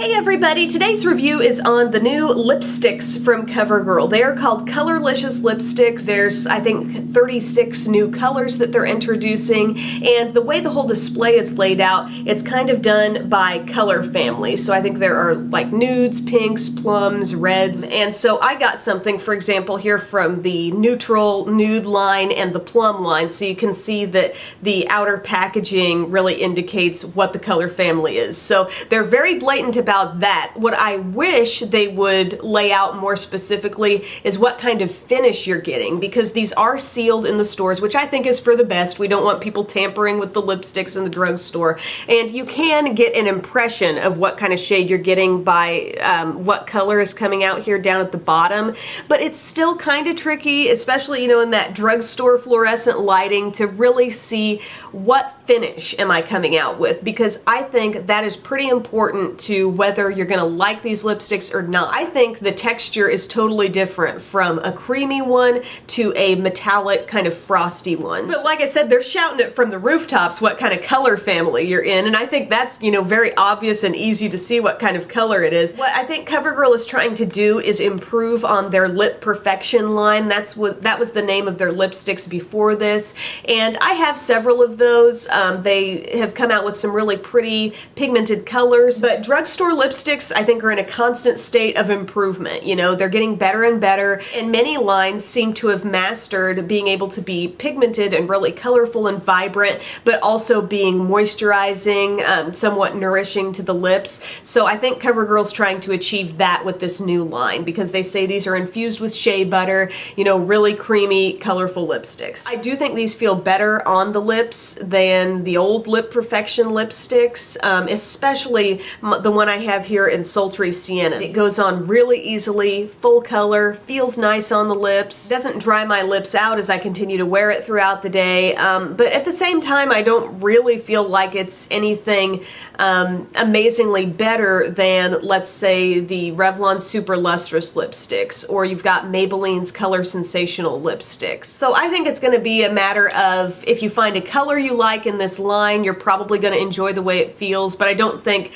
Hey everybody, today's review is on the new lipsticks from CoverGirl. They are called Colorlicious lipsticks. There's, I think, 36 new colors that they're introducing, and the way the whole display is laid out, it's kind of done by color family. So I think there are like nudes, pinks, plums, reds, and so I got something, for example, here from the neutral nude line and the plum line, so you can see that the outer packaging really indicates what the color family is. So they're very blatant about that. What I wish they would lay out more specifically is what kind of finish you're getting, because these are sealed in the stores, which I think is for the best. We don't want people tampering with the lipsticks in the drugstore, and you can get an impression of what kind of shade you're getting by what color is coming out here down at the bottom, but it's still kind of tricky, especially, you know, in that drugstore fluorescent lighting, to really see what finish am I coming out with, because I think that is pretty important to whether you're going to like these lipsticks or not. I think the texture is totally different from a creamy one to a metallic kind of frosty one. But like I said, they're shouting it from the rooftops what kind of color family you're in, and I think that's, you know, very obvious and easy to see what kind of color it is. What I think CoverGirl is trying to do is improve on their Lip Perfection line. That was the name of their lipsticks before this, and I have several of those. They have come out with some really pretty pigmented colors, but drugstore lipsticks, I think, are in a constant state of improvement. You know, they're getting better and better, and many lines seem to have mastered being able to be pigmented and really colorful and vibrant, but also being moisturizing, somewhat nourishing to the lips. So I think CoverGirl's trying to achieve that with this new line, because they say these are infused with shea butter, you know, really creamy, colorful lipsticks. I do think these feel better on the lips than the old Lip Perfection lipsticks, especially the one I have here in Sultry Sienna. It goes on really easily, full color, feels nice on the lips, doesn't dry my lips out as I continue to wear it throughout the day, but at the same time I don't really feel like it's anything amazingly better than, let's say, the Revlon Super Lustrous lipsticks, or you've got Maybelline's Color Sensational lipsticks. So I think it's going to be a matter of, if you find a color you like in this line, you're probably going to enjoy the way it feels, but I don't think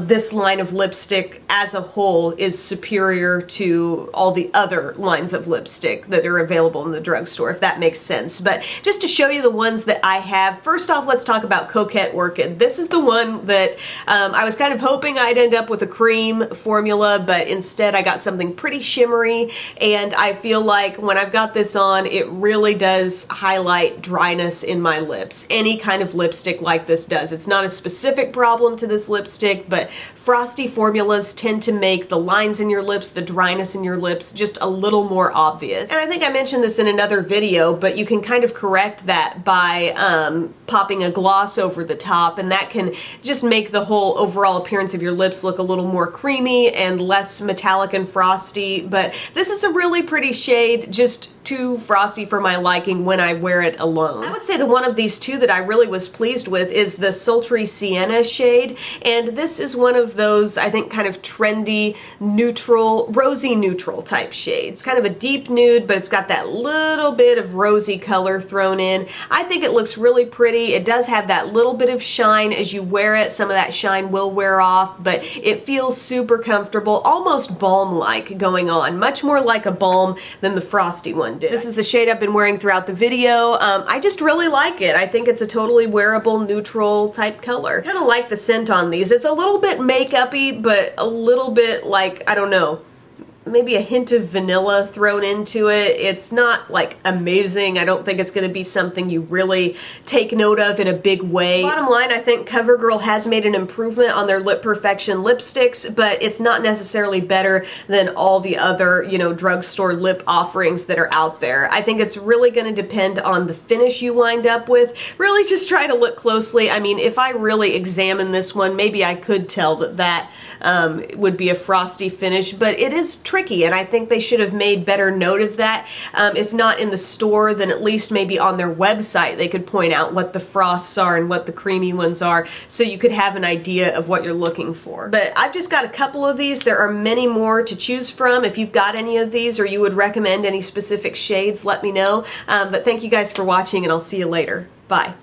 this line of lipstick as a whole is superior to all the other lines of lipstick that are available in the drugstore, if that makes sense. But just to show you the ones that I have, first off, let's talk about Coquette Orchid. This is the one that I was kind of hoping I'd end up with a cream formula, but instead I got something pretty shimmery, and I feel like when I've got this on, it really does highlight dryness in my lips. Any kind of lipstick like this does. It's not a specific problem to this lipstick, but frosty formulas tend to make the lines in your lips, the dryness in your lips, just a little more obvious. And I think I mentioned this in another video, but you can kind of correct that by popping a gloss over the top, and that can just make the whole overall appearance of your lips look a little more creamy and less metallic and frosty. But this is a really pretty shade, just too frosty for my liking when I wear it alone. I would say the one of these two that I really was pleased with is the Sultry Sienna shade, and this is one of those, I think, kind of trendy, neutral, rosy neutral type shades. Kind of a deep nude, but it's got that little bit of rosy color thrown in. I think it looks really pretty. It does have that little bit of shine as you wear it. Some of that shine will wear off, but it feels super comfortable, almost balm-like going on, much more like a balm than the frosty one did. This is the shade I've been wearing throughout the video. I just really like it. I think it's a totally wearable, neutral type color. Kind of like the scent on these. It's a little bit makeup-y, but a little bit like, I don't know, maybe a hint of vanilla thrown into it. It's not like amazing. I don't think it's going to be something you really take note of in a big way. Bottom line, I think CoverGirl has made an improvement on their Lip Perfection lipsticks, but it's not necessarily better than all the other, you know, drugstore lip offerings that are out there. I think it's really going to depend on the finish you wind up with. Really just try to look closely. I mean, if I really examine this one, maybe I could tell that that would be a frosty finish, but it is tricky, and I think they should have made better note of that. If not in the store, then at least maybe on their website they could point out what the frosts are and what the creamy ones are, so you could have an idea of what you're looking for. But I've just got a couple of these. There are many more to choose from. If you've got any of these or you would recommend any specific shades, let me know. But thank you guys for watching, and I'll see you later. Bye.